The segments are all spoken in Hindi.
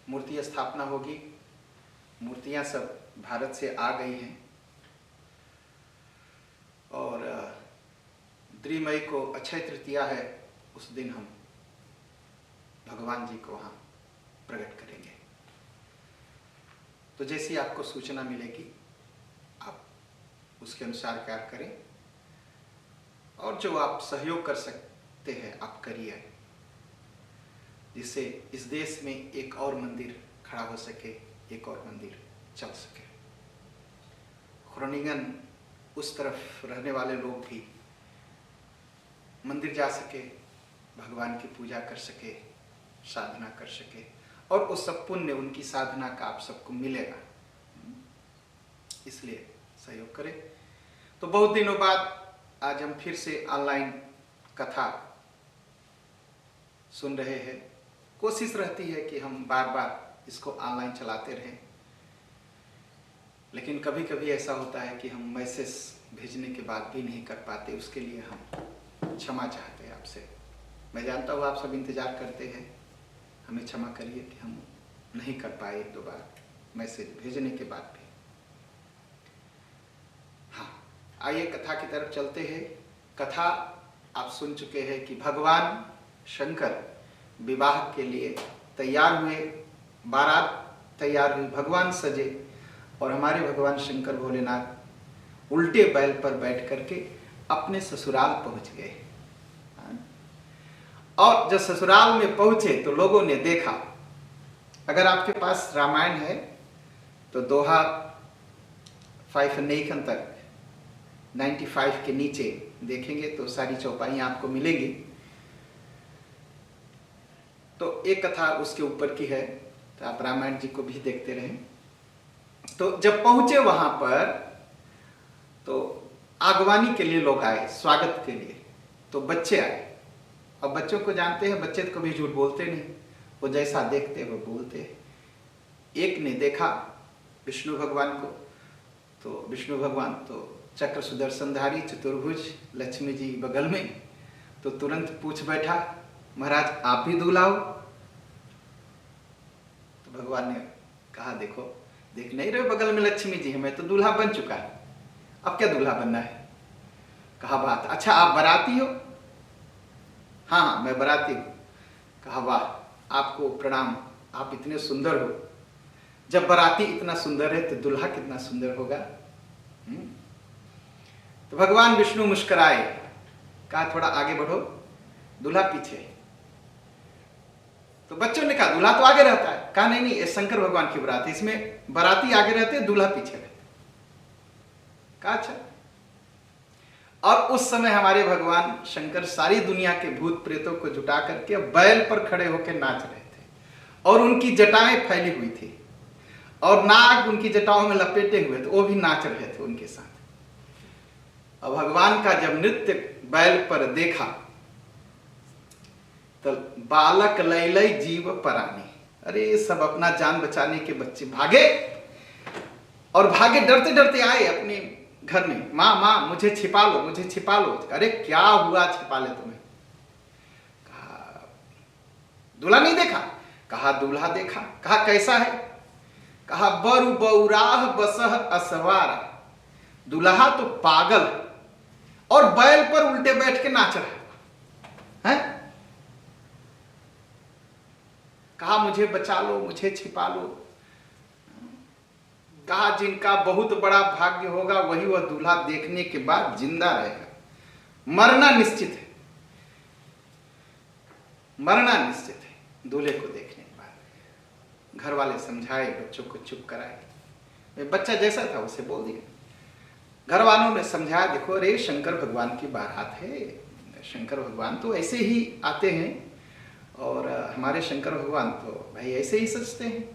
मूर्ति स्थापना होगी। मूर्तियां सब भारत से आ गई हैं और 3 मई को अक्षय तृतीया है, उस दिन हम भगवान जी को वहाँ प्रकट करेंगे। तो जैसी आपको सूचना मिलेगी आप उसके अनुसार कार्य करें और जो आप सहयोग कर सकते हैं आप करिए, जिससे इस देश में एक और मंदिर खड़ा हो सके, एक और मंदिर चल सके। ग्रोनिंगन उस तरफ रहने वाले लोग भी मंदिर जा सके, भगवान की पूजा कर सके, साधना कर सके और वो सब पुण्य उनकी साधना का आप सबको मिलेगा, इसलिए सहयोग करें। तो बहुत दिनों बाद आज हम फिर से ऑनलाइन कथा सुन रहे हैं। कोशिश रहती है कि हम बार बार इसको ऑनलाइन चलाते रहें, लेकिन कभी कभी ऐसा होता है कि हम मैसेज भेजने के बाद भी नहीं कर पाते। उसके लिए हम क्षमा चाहते हैं आपसे। मैं जानता हूँ आप सब इंतज़ार करते हैं, हमें क्षमा करिए कि हम नहीं कर पाए 1-2 बार मैसेज भेजने के बाद भी। हाँ, आइए कथा की तरफ चलते हैं। कथा आप सुन चुके हैं कि भगवान शंकर विवाह के लिए तैयार हुए, बारात तैयार हुई, भगवान सजे और हमारे भगवान शंकर भोलेनाथ उल्टे बैल पर बैठ करके अपने ससुराल पहुंच गए। और जब ससुराल में पहुंचे तो लोगों ने देखा, अगर आपके पास रामायण है तो दोहा 5 तक 95 के नीचे देखेंगे तो सारी चौपाइयाँ आपको मिलेंगी। तो एक कथा उसके ऊपर की है, तो आप रामायण जी को भी देखते रहें। तो जब पहुंचे वहां पर तो आगवानी के लिए लोग आए, स्वागत के लिए। तो बच्चे आए, अब बच्चों को जानते हैं, बच्चे तो कभी झूठ बोलते नहीं, वो जैसा देखते वो बोलते। एक ने देखा विष्णु भगवान को, तो विष्णु भगवान तो चक्र सुदर्शनधारी, चतुर्भुज, लक्ष्मी जी बगल में, तो तुरंत पूछ बैठा, महाराज आप भी दूल्हा हो? तो भगवान ने कहा, देखो देख नहीं रहे बगल में लक्ष्मी जी है, मैं तो दूल्हा बन चुका है, अब क्या दूल्हा बनना है? कहा बात, अच्छा आप बाराती हो? हाँ मैं बाराती हूँ। कहा वाह, आपको प्रणाम, आप इतने सुंदर हो। जब बाराती इतना सुंदर है तो दूल्हा कितना सुंदर होगा। तो भगवान विष्णु मुस्कुराए, कहा थोड़ा आगे बढ़ो, दूल्हा पीछे। तो बच्चों ने कहा दूल्हा तो आगे रहता है। कहा नहीं नहीं, ये शंकर भगवान की बारात है, इसमें बाराती आगे रहते हैं, दूल्हा पीछे रहते। कहा अच्छा। और उस समय हमारे भगवान शंकर सारी दुनिया के भूत प्रेतों को जुटा करके बैल पर खड़े होकर नाच रहे थे और उनकी जटाएं फैली हुई थी और नाग उनकी जटाओं में लपेटे हुए थे, वो भी नाच रहे थे उनके साथ। और भगवान का जब नृत्य बैल पर देखा तो बालक लैलई जीव परानी, अरे सब अपना जान बचाने के बच्चे भागे और भागे, डरते डरते आए अपने घर में, माँ माँ मुझे छिपा लो, मुझे छिपा लो। अरे क्या हुआ छिपा ले तुम्हें? कहा दूल्हा नहीं देखा? कहा दूल्हा देखा। कहा कैसा है? कहा बरु बौराह बसह असवारा, दूल्हा तो पागल और बैल पर उल्टे बैठ के नाच रहा है। कहा मुझे बचा लो, मुझे छिपा लो। कहा जिनका बहुत बड़ा भाग्य होगा वही वह दूल्हा देखने के बाद जिंदा रहेगा, मरना निश्चित है, मरना निश्चित है दूल्हे को देखने के बाद। घर वाले समझाए, बच्चों को चुप कराए, बच्चा जैसा था उसे बोल दिया। घर वालों ने समझाया, देखो अरे शंकर भगवान की बारात है, शंकर भगवान तो ऐसे ही आते हैं और हमारे शंकर भगवान तो भाई ऐसे ही सजते हैं।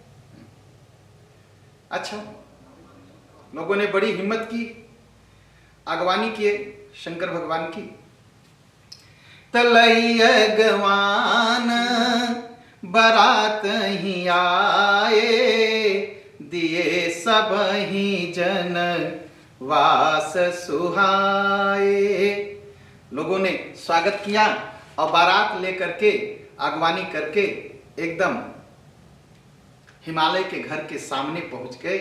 अच्छा, लोगों ने बड़ी हिम्मत की, आगवानी किए शंकर भगवान की। तलई अगवान बारात ही आए, दिए सब ही जन वास सुहाए। लोगों ने स्वागत किया और बारात लेकर के, आगवानी करके एकदम हिमालय के घर के सामने पहुंच गए।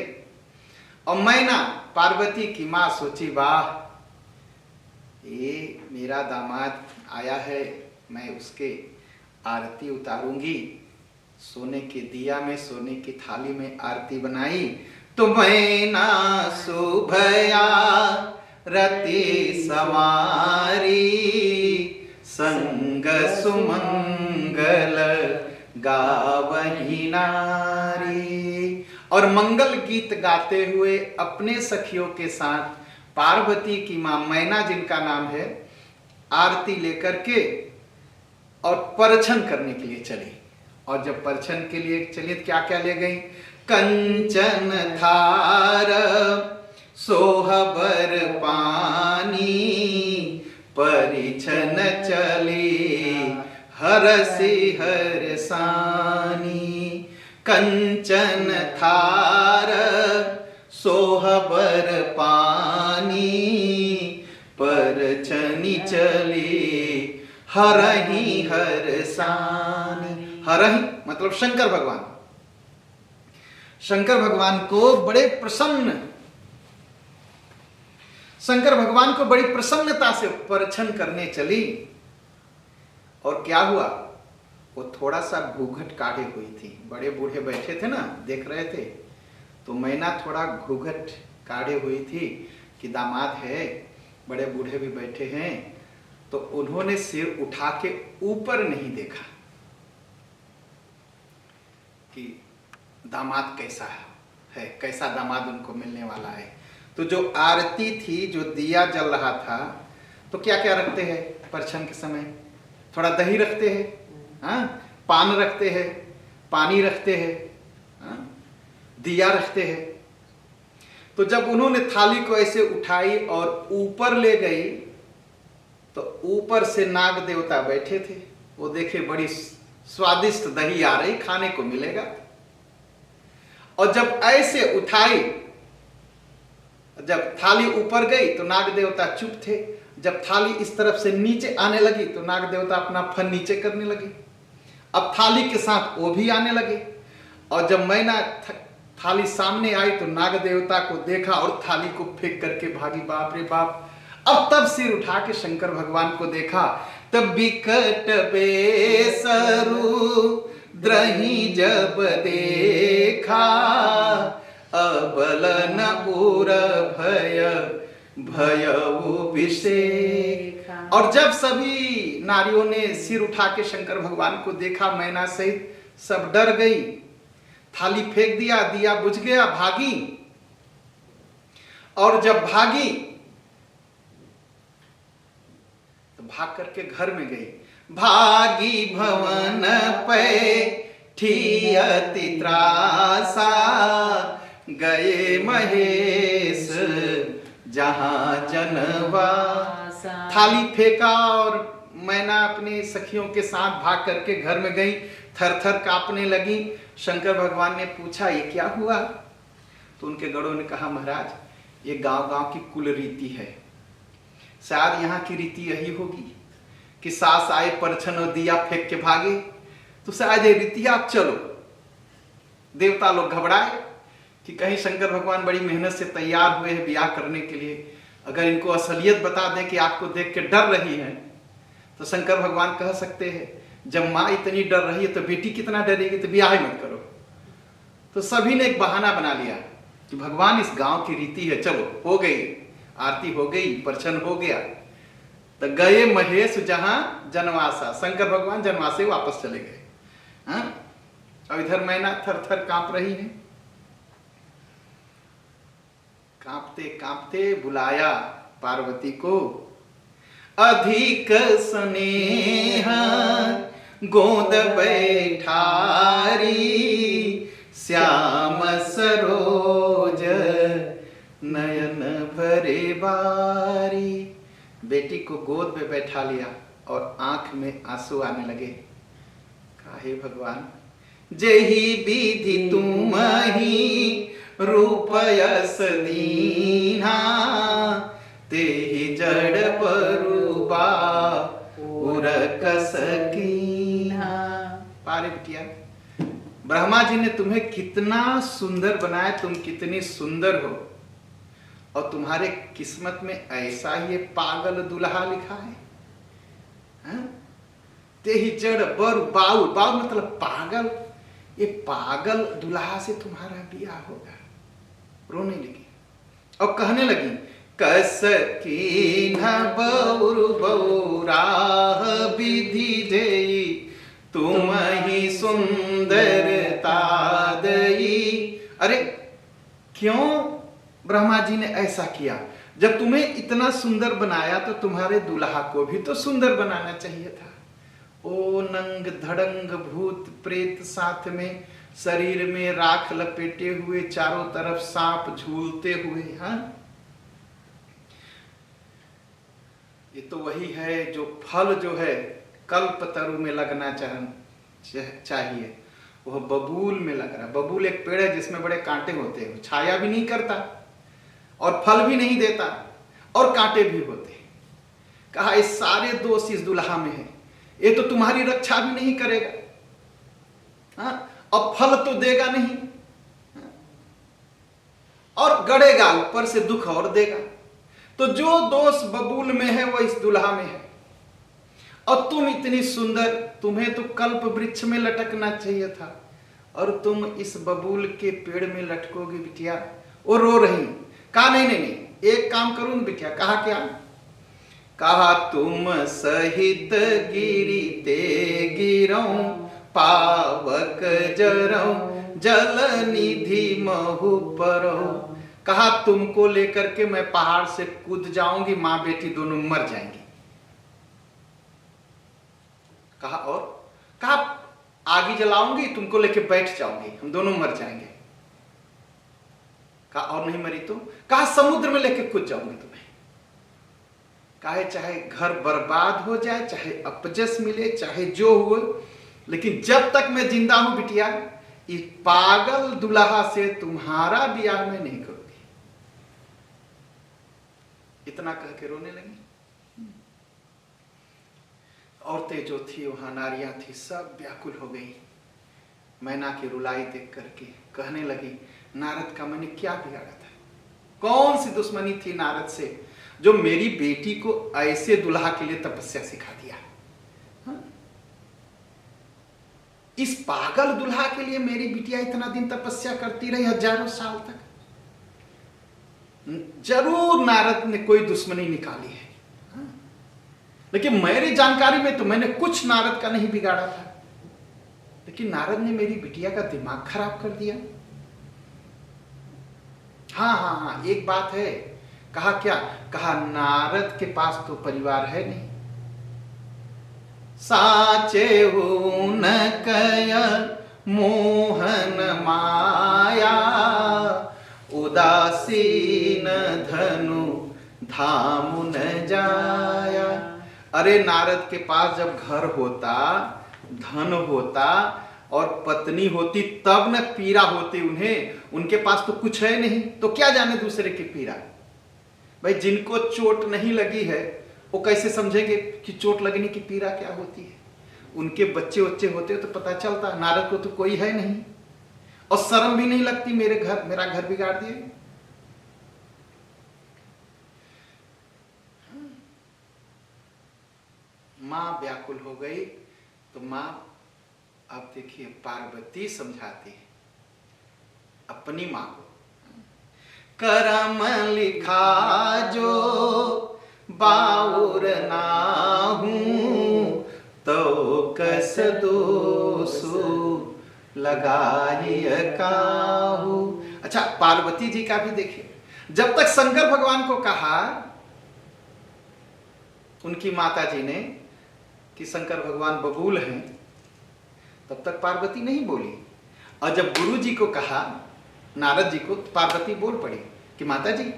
और मैना पार्वती की माँ सोची, वाह, ये मेरा दामाद आया है, मैं उसके आरती उतारूंगी। सोने के दिया में, सोने की थाली में आरती बनाई। तो मैना सुभया रति सवारी, संग सुमंगल गावही नारी। और मंगल गीत गाते हुए अपने सखियों के साथ पार्वती की मां मैना, जिनका नाम है, आरती लेकर के और परछन करने के लिए चली। और जब परछन के लिए चली तो क्या क्या ले गई? कंचन थार सोहबर पानी, परिछन चली हरसी हरसानी। कंचन थार सोहबर पानी, परछनी चली हरही हरसानी। हरही मतलब शंकर भगवान। शंकर भगवान को बड़े प्रसन्न, शंकर भगवान को बड़ी प्रसन्नता से परछन करने चली। और क्या हुआ? वो थोड़ा सा घूंघट काढ़े हुई थी। बड़े बूढ़े बैठे थे ना, देख रहे थे, तो मैना थोड़ा घूंघट काढ़े हुई थी कि दामाद है, बड़े बूढ़े भी बैठे हैं। तो उन्होंने सिर उठा के ऊपर नहीं देखा कि दामाद कैसा है, कैसा दामाद उनको मिलने वाला है। तो जो आरती थी, जो दिया जल रहा था, तो क्या क्या रखते हैं परछन के समय? थोड़ा दही रखते हैं, हाँ, पान रखते हैं, पानी रखते हैं, हाँ, दिया रखते हैं। तो जब उन्होंने थाली को ऐसे उठाई और ऊपर ले गई, तो ऊपर से नाग देवता बैठे थे। वो देखे बड़ी स्वादिष्ट दही आ रही, खाने को मिलेगा। और जब ऐसे उठाई, जब थाली ऊपर गई तो नाग देवता चुप थे। जब थाली इस तरफ से नीचे आने लगी तो नाग देवता अपना फन नीचे करने लगे। अब थाली के साथ वो भी आने लगे। और जब मैना थाली सामने आई तो नाग देवता को देखा और थाली को फेंक करके भागी। बाप रे बाप! अब तब सिर उठा के शंकर भगवान को देखा। तब बिकट बेसरु द्रही जब देखा, अबलन उर भय भयउ विषेक। और जब सभी नारियों ने सिर उठा के शंकर भगवान को देखा, मैना सहित सब डर गई। थाली फेंक दिया, दिया बुझ गया, भागी। और जब भागी तो भाग करके घर में गई। भागी भवन पे ठियति त्रासा, गए महेश जहां जनवासा। थाली फेंका और मैना अपनी सखियों के साथ भाग करके घर में गई। थर थर कांपने लगी। शंकर भगवान ने पूछा, ये क्या हुआ? तो उनके गणों ने कहा, महाराज, ये गांव गांव की कुल रीति है। शायद यहाँ की रीति यही होगी कि सास आए, परछन और दिया फेंक के भागे। तो शायद ये रीति, आप चलो। देवता लोग घबराए कि कहीं शंकर भगवान बड़ी मेहनत से तैयार हुए हैं ब्याह करने के लिए, अगर इनको असलियत बता दें कि आपको देख के डर रही है, तो शंकर भगवान कह सकते हैं, जब माँ इतनी डर रही है तो बेटी कितना डरेगी, तो ब्याह ही मत करो। तो सभी ने एक बहाना बना लिया कि भगवान, इस गांव की रीति है, चलो, हो गई आरती, हो गई, परछन हो गया। तो गए महेश जहां जनवासा, शंकर भगवान जनवासे वापस चले गए। हाँ, और इधर मैना थर थर कांप रही है। कांपते कांपते बुलाया पार्वती को। अधिक स्नेह गोद बैठारी, श्याम सरोज नयन भरे बारी। बेटी को गोद में बैठा लिया और आंख में आंसू आने लगे। काहे भगवान, जेहि विधि तुम ही रूप यस दीन्हा, तेहि जड़ परूबा उरक सकीन्हा। पारे बिटिया, ब्रह्मा जी ने तुम्हें कितना सुंदर बनाया, तुम कितनी सुंदर हो, और तुम्हारे किस्मत में ऐसा ही पागल दुल्हा लिखा है, हाँ? ते ही जड़ बर बाउल, बाउल मतलब पागल, ये पागल दुल्हा से तुम्हारा ब्याह होगा। रोने लगी और कहने लगी, कस की न बौर बौराह विधि देई, तुम ही सुंदरता दई। अरे क्यों ब्रह्मा जी ने ऐसा किया? जब तुम्हें इतना सुंदर बनाया तो तुम्हारे दुल्हा को भी तो सुंदर बनाना चाहिए था। ओ नंग धड़ंग भूत प्रेत साथ में, शरीर में राख लपेटे हुए, चारों तरफ सांप झूलते हुए। हाँ, ये तो वही है जो फल जो है कल्पतरु में लगना चाहिए, वह बबूल में लग रहा। बबूल एक पेड़ है जिसमें बड़े कांटे होते हैं, छाया भी नहीं करता और फल भी नहीं देता और कांटे भी होते हैं। कहा ये सारे दोष इस दुल्हा में है, ये तो तुम्हारी रक्षा भी नहीं करेगा, हाँ, और फल तो देगा नहीं, हाँ? और गड़ेगा, ऊपर से दुख और देगा। तो जो दोष बबूल में है वो इस दुल्हा में है। और तुम इतनी सुंदर, तुम्हें तो कल्प वृक्ष में लटकना चाहिए था, और तुम इस बबूल के पेड़ में लटकोगे बिटिया। वो रो रही। कहा नहीं नहीं नहीं, एक काम करूं बिटिया। कहा क्या? कहा तुम सहित गिरीते गिरऊं, पावक जरऊं, जल निधि महु परऊं। कहा तुमको लेकर के मैं पहाड़ से कूद जाऊंगी, मां बेटी दोनों मर जाएंगी। कहा और? कहा आगी जलाऊंगी, तुमको लेके बैठ जाऊंगी, हम दोनों मर जाएंगे। कहा और नहीं मरी तो? कहा समुद्र में लेके कूद जाऊंगी तुम्हें। कहा चाहे घर बर्बाद हो जाए, चाहे अपजस मिले, चाहे जो हो, लेकिन जब तक मैं जिंदा हूं बिटिया, इस पागल दुल्हा से तुम्हारा ब्याह मैं नहीं करूंगी। इतना कह के रोने लगी। औरतें जो थी वहां, नारियां थी, सब व्याकुल हो गई मैना की रुलाई देख करके। कहने लगी, नारद का मैंने क्या बिगाड़ा था? कौन सी दुश्मनी थी नारद से जो मेरी बेटी को ऐसे दुल्हा के लिए तपस्या सिखा दिया? हाँ? इस पागल दुल्हा के लिए मेरी बिटिया इतना दिन तपस्या करती रही, हजारों साल तक। जरूर नारद ने कोई दुश्मनी निकाली है, लेकिन मेरी जानकारी में तो मैंने कुछ नारद का नहीं बिगाड़ा था, लेकिन नारद ने मेरी बिटिया का दिमाग खराब कर दिया। हाँ हाँ हाँ, एक बात है। कहा क्या? कहा नारद के पास तो परिवार है नहीं। साचे हो न कय मोहन माया, उदासीन धनु धामु न जाया। अरे नारद के पास जब घर होता, धन होता और पत्नी होती, तब न पीड़ा होती उन्हें। उनके पास तो कुछ है नहीं, तो क्या जाने दूसरे की पीड़ा। भाई जिनको चोट नहीं लगी है वो कैसे समझेंगे कि चोट लगने की पीड़ा क्या होती है? उनके बच्चे बच्चे होते तो पता चलता। नारद को तो कोई है नहीं, और शर्म भी नहीं लगती, मेरा घर बिगाड़ दिए। मां व्याकुल हो गई। तो मां, अब देखिए पार्वती समझाती है अपनी मां को। करम लिखा जो बाउर नाहू, तो कस दोसु लगाई काहू। अच्छा, पार्वती जी का भी देखिए, जब तक शंकर भगवान को कहा उनकी माता जी ने कि शंकर भगवान बबूल हैं, तब तक पार्वती नहीं बोली। और जब गुरु जी को कहा, नारद जी को, तो पार्वती बोल पड़ी कि माता जी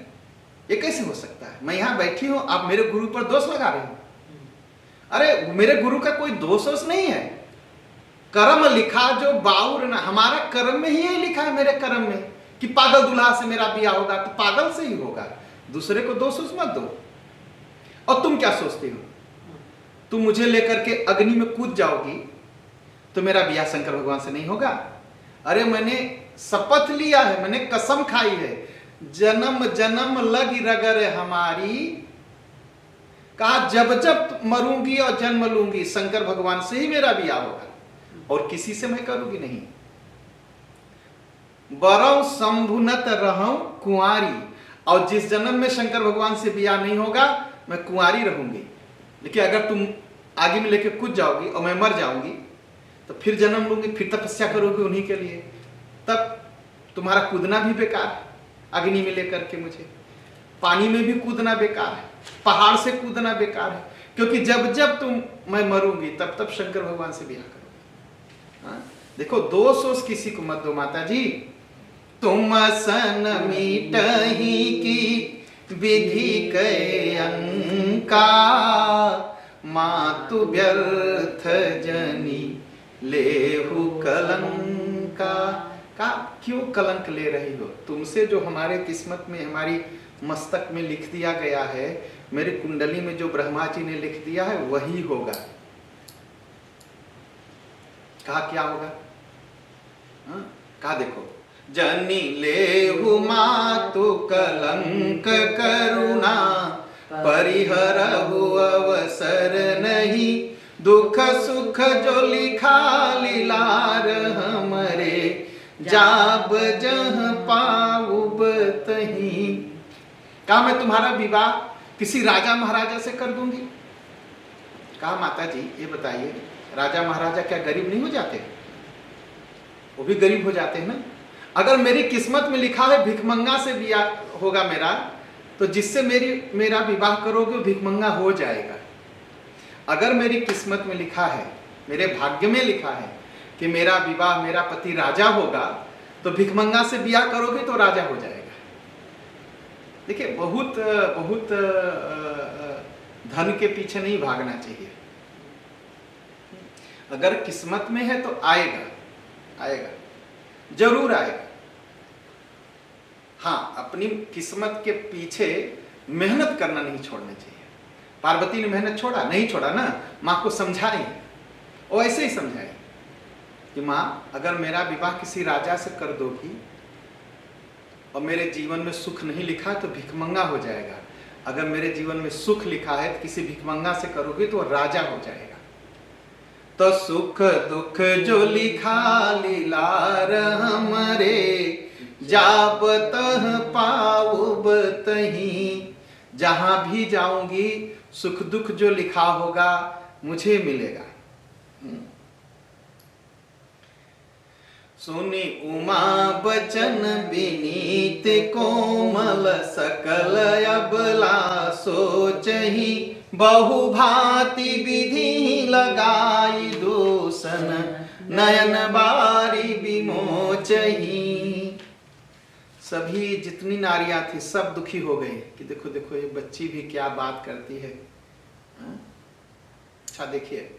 ये कैसे हो सकता है? मैं यहां बैठी हूं, आप मेरे गुरु पर दोष लगा रहे हो। अरे मेरे गुरु का कोई दोष नहीं है। कर्म लिखा जो बाउर ना, हमारा कर्म में ही यही लिखा है, मेरे कर्म में, कि पागल दुल्हा से मेरा ब्याह होगा, तो पागल से ही होगा, दूसरे को दोष मत दो। और तुम क्या सोचती हो? तुम मुझे लेकर के अग्नि में कूद जाओगी तो मेरा ब्याह शंकर भगवान से नहीं होगा? अरे मैंने शपथ लिया है, मैंने कसम खाई है, जन्म जन्म लगी रगर हमारी, कहा जब जब मरूंगी और जन्म लूंगी शंकर भगवान से ही मेरा ब्याह होगा और किसी से मैं करूंगी नहीं। बरौ शंभुनत रहूं कुंवारी, और जिस जन्म में शंकर भगवान से ब्याह नहीं होगा मैं कुंवारी रहूंगी। लेकिन अगर तुम आगे में लेके कूद जाओगी और मैं मर जाऊंगी तो फिर जन्म लूंगी, फिर तपस्या करोगी उन्हीं के लिए, तब तुम्हारा कूदना भी बेकार है। अग्नि में लेकर के मुझे पानी में भी कूदना बेकार है, पहाड़ से कूदना बेकार है, क्योंकि जब जब मैं मरूंगी तब तब शंकर भगवान से ब्याह करोगे। हाँ? देखो दोष ओष किसी को मत दो माता जी। तुम सन मीटही की विधि के अंका, मातु व्यर्थ जनी लेहु कलंका। का क्यों कलंक ले रही हो? तुमसे जो हमारे किस्मत में, हमारी मस्तक में लिख दिया गया है, मेरी कुंडली में जो ब्रह्मा जी ने लिख दिया है वही होगा। कहा क्या होगा? कहा देखो, जनी लेहु मातु कलंक करुणा, परिहरहु अवसर नहीं, दुख सुख जो लिखा लीलार हमरे, जाब जह पाऊब तही। कहा मैं तुम्हारा विवाह किसी राजा महाराजा से कर दूंगी। कहा माता जी ये बताइए, राजा महाराजा क्या गरीब नहीं हो जाते? वो भी गरीब हो जाते हैं ना। अगर मेरी किस्मत में लिखा है भिखमंगा से ब्याह होगा मेरा, तो जिससे मेरा विवाह करोगे वो भिखमंगा हो जाएगा। अगर मेरी किस्मत में लिखा है, मेरे भाग्य में लिखा है कि मेरा विवाह, मेरा पति राजा होगा, तो भिखमंगा से ब्याह करोगे तो राजा हो जाएगा। देखिए बहुत बहुत धन के पीछे नहीं भागना चाहिए। अगर किस्मत में है तो आएगा, आएगा, जरूर आएगा। हाँ, अपनी किस्मत के पीछे मेहनत करना नहीं छोड़ना चाहिए। पार्वती ने मेहनत छोड़ा? नहीं छोड़ा ना। माँ को समझाई, वो ऐसे ही समझाई कि माँ अगर मेरा विवाह किसी राजा से कर दोगी और मेरे जीवन में सुख नहीं लिखा तो भिखमंगा हो जाएगा। अगर मेरे जीवन में सुख लिखा है तो किसी भिखमंगा से करोगे तो राजा हो जाएगा। तो सुख दुख जो लिखा लीलार हमरे, जाब तह पाऊब तही। जहां भी जाऊंगी सुख दुख जो लिखा होगा मुझे मिलेगा। सुनी उमा बचन विनीत कोमल, सकल अबला सोचही, बहु भांति विधि लगाई दूषण, नयन बारी विमोचही। सभी जितनी नारियां थी सब दुखी हो गई कि देखो देखो ये बच्ची भी क्या बात करती है। अच्छा देखिए,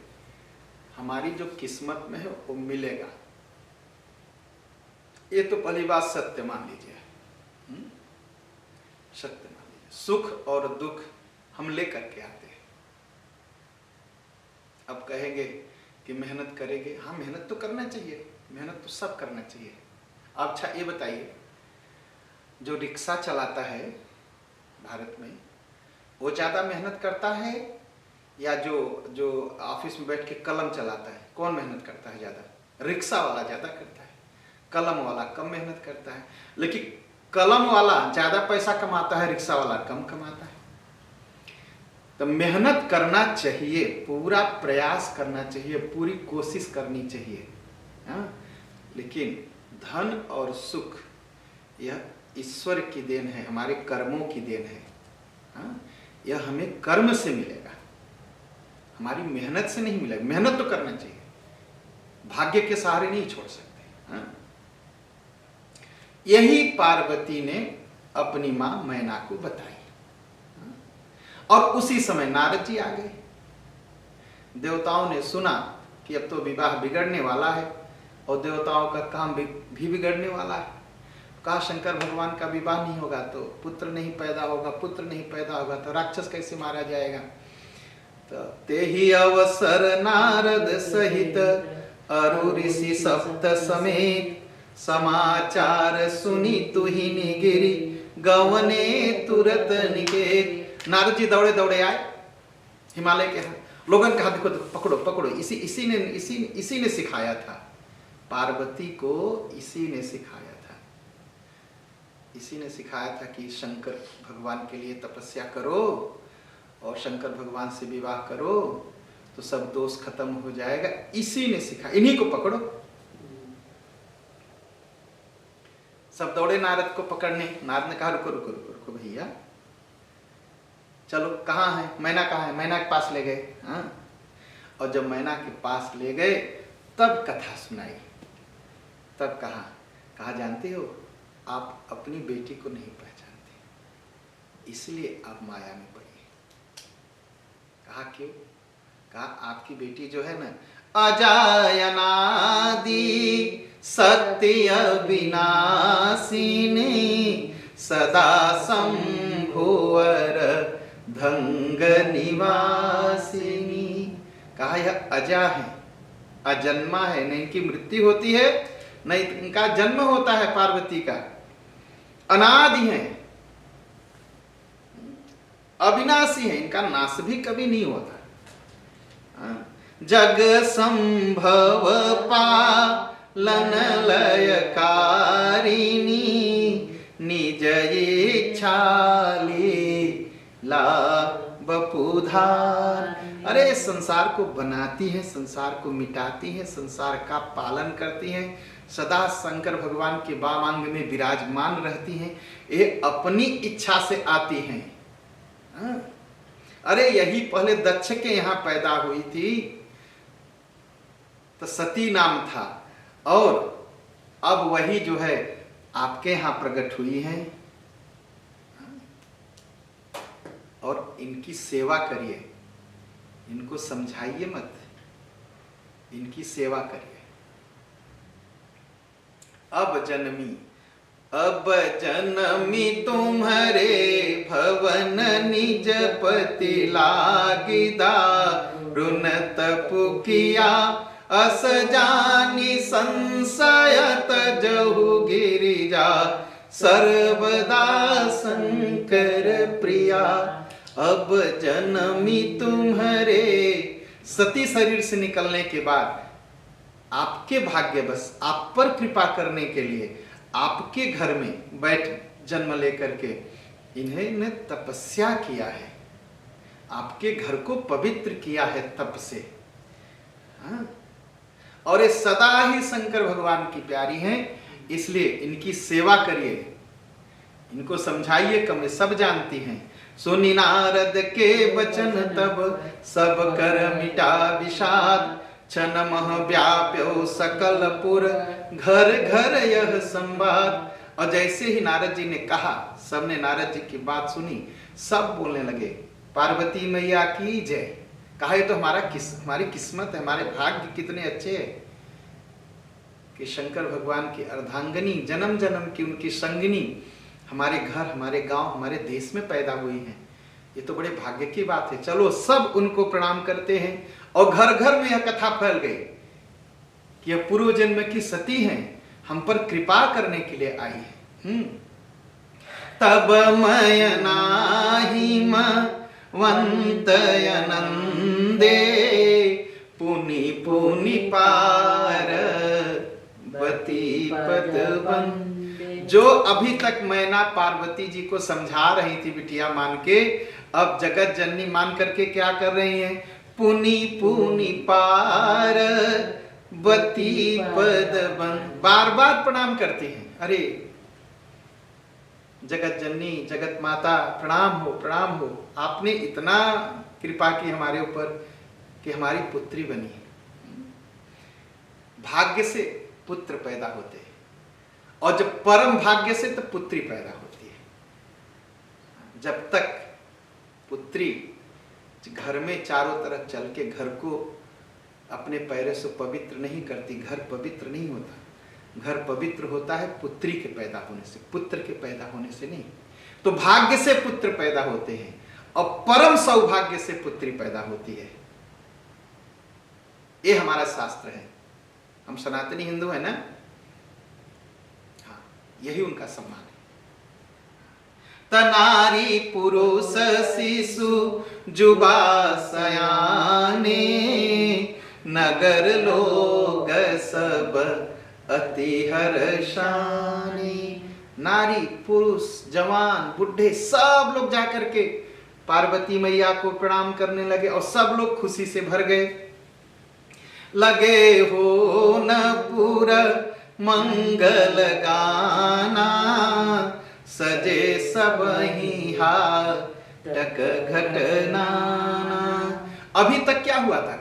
हमारी जो किस्मत में है वो मिलेगा, ये तो पहली बात सत्य मान लीजिए। सत्य मान लीजिए, सुख और दुख हम लेकर के आते हैं। अब कहेंगे कि मेहनत करेंगे, हाँ मेहनत तो करना चाहिए, मेहनत तो सब करना चाहिए। अब अच्छा ये बताइए, जो रिक्शा चलाता है भारत में वो ज्यादा मेहनत करता है या जो ऑफिस में बैठ के कलम चलाता है? कौन मेहनत करता है ज्यादा? रिक्शा वाला ज्यादा करता है, कलम वाला कम मेहनत करता है। लेकिन कलम वाला ज्यादा पैसा कमाता है, रिक्शा वाला कम कमाता है। तो मेहनत करना चाहिए, पूरा प्रयास करना चाहिए, पूरी कोशिश करनी चाहिए। लेकिन धन और सुख यह ईश्वर की देन है, हमारे कर्मों की देन है। यह हमें कर्म से मिलेगा, हमारी मेहनत से नहीं मिलेगा। मेहनत तो करना चाहिए, भाग्य के सहारे नहीं छोड़ सकते। यही पार्वती ने अपनी मां मैना को बताई और उसी समय नारद जी आ गए। देवताओं ने सुना कि अब तो विवाह बिगड़ने वाला है और देवताओं का काम भी बिगड़ने वाला है। कहा शंकर भगवान का विवाह नहीं होगा तो पुत्र नहीं पैदा होगा, पुत्र नहीं पैदा होगा तो राक्षस कैसे मारा जाएगा। तो ते ही अवसर नारद सहित अरु ऋषि सप्त समेत, समाचार सुनी तुहिनी गिरी गवने तुरत निकेत। नारद जी दौड़े दौड़े आए हिमालय के यहाँ, लोगों ने कहा देखो देखो पकड़ो पकड़ो, इसी ने सिखाया था पार्वती को, इसी ने सिखाया था, इसी ने सिखाया था कि शंकर भगवान के लिए तपस्या करो और शंकर भगवान से विवाह करो तो सब दोष खत्म हो जाएगा। इसी ने सिखाया, इन्हीं को पकड़ो। सब दौड़े नारद को पकड़ने। नारद ने कहा रुको रुको रुको रुको भैया, चलो कहाँ है मैना, कहाँ है मैना के पास ले गए। हाँ, और जब मैना के पास ले गए तब कथा सुनाई। तब कहा जानते हो आप अपनी बेटी को नहीं पहचानते, इसलिए आप माया में पड़ी। कहा क्यों? कहा आपकी बेटी जो है ना, अजायनादि सत्य विनाशिनी सदा संभुवर धंग निवासिनी। कहा यह अजा है, अजन्मा है, न इनकी मृत्यु होती है न इनका जन्म होता है, पार्वती का अनादि है, अविनाशी है, इनका नाश भी कभी नहीं होता। जग संभव पालन लयकारिणी निज इच्छा लीला बपुधार। अरे संसार को बनाती है, संसार को मिटाती है, संसार का पालन करती है, सदा शंकर भगवान के वामांग में विराजमान रहती हैं, ये अपनी इच्छा से आती हैं। अरे यही पहले दक्ष के यहाँ पैदा हुई थी तो सती नाम था, और अब वही जो है आपके यहाँ प्रकट हुई है। और इनकी सेवा करिए, इनको समझाइए मत, इनकी सेवा करिए। अब जनमी तुम्हारे भवन निज पति लागिदा रुन तपु किया अस जानी संशयत जहु गिरिजा सर्वदा शंकर प्रिया। अब जनमी तुम्हारे, सती शरीर से निकलने के बाद आपके भाग्य बस आप पर कृपा करने के लिए आपके घर में बैठ जन्म लेकर के इन्हें तपस्या किया है, आपके घर को पवित्र किया है तप से। हाँ? और ये सदा ही शंकर भगवान की प्यारी हैं, इसलिए इनकी सेवा करिए, इनको समझाइए, कम सब जानती हैं। सुनी नारद के वचन तब सब कर मिटा विषाद क्षण मह व्याप्यो सकल पुर घर घर यह संवाद। और जैसे ही नारद जी ने कहा, सबने नारद जी की बात सुनी, सब बोलने लगे पार्वती मैया की जय। कहा ये तो हमारी किस्मत है, हमारे भाग्य कितने अच्छे हैं कि शंकर भगवान की अर्धांगनी, जन्म जन्म की उनकी संगिनी हमारे घर, हमारे गांव, हमारे देश में पैदा हुई हैं। ये तो बड़े भाग्य की बात है। चलो सब उनको प्रणाम करते हैं, और घर घर में यह कथा फैल गई कि यह पूर्व जन्म की सती हैं, हम पर कृपा करने के लिए आई है। तब मयनाहि वंतय नंदे पुनि पुनि पार बती पद बन। जो अभी तक मैना पार्वती जी को समझा रही थी बिटिया मान के, अब जगत जननी मान करके क्या कर रही हैं? पुनि पुनि पार बती पद बन, बार बार प्रणाम करती हैं। अरे जगत जननी, जगत माता, प्रणाम हो, प्रणाम हो, आपने इतना कृपा की हमारे ऊपर कि हमारी पुत्री बनी। भाग्य से पुत्र पैदा होते हैं, और जब परम भाग्य से तो पुत्री पैदा होती है। जब तक पुत्री घर में चारों तरफ चल के घर को अपने पैरों से पवित्र नहीं करती, घर पवित्र नहीं होता। घर पवित्र होता है पुत्री के पैदा होने से, पुत्र के पैदा होने से नहीं। तो भाग्य से पुत्र पैदा होते हैं, और परम सौभाग्य से पुत्री पैदा होती है। ये हमारा शास्त्र है। हम सनातनी हिंदू है ना, यही उनका सम्मान है। तनारी पुरुष शिशु जुबा सयाने, नगर लोग सब अति हर्षाने। नारी पुरुष जवान बुढ़े सब लोग जाकर के पार्वती मैया को प्रणाम करने लगे और सब लोग खुशी से भर गए। लगे हो न पूरा मंगल गाना, सजे सब ही हाटक घटना। अभी तक क्या हुआ था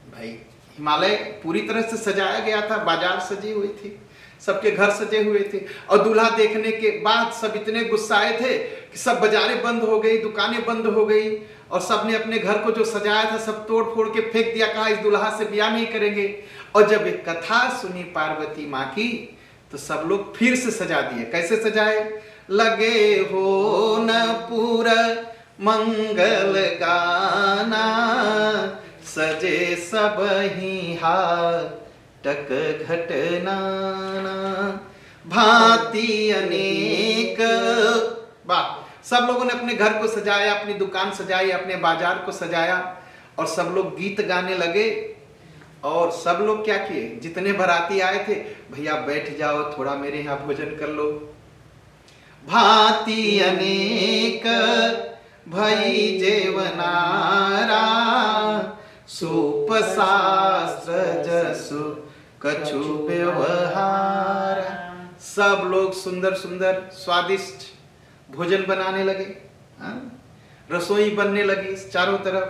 भाई, हिमालय पूरी तरह से सजाया गया था, बाजार सजी हुई थी, सबके घर सजे हुए थे, और दूल्हा देखने के बाद सब इतने गुस्साए थे कि सब बाजारें बंद हो गई, दुकानें बंद हो गई, और सबने अपने घर को जो सजाया था सब तोड़ फोड़ के फेंक दिया, कहा इस दूल्हा से ब्याह नहीं करेंगे। और जब एक कथा सुनी पार्वती माँ की तो सब लोग फिर से सजा दिए। कैसे सजाए? लगे हो न पूरा मंगल गाना, सजे सब ही हाटक घटना। भांति अनेक, वाह, सब लोगों ने अपने घर को सजाया, अपनी दुकान सजाई, अपने बाजार को सजाया, और सब लोग गीत गाने लगे। और सब लोग क्या किए, जितने बाराती आए थे, भैया बैठ जाओ थोड़ा मेरे यहाँ भोजन कर लो। भांति अनेक भई जेवनारा, सूप शास्त्र जसु कछु व्यवहार। सब लोग सुंदर सुंदर स्वादिष्ट भोजन बनाने लगे, रसोई बनने लगी चारों तरफ।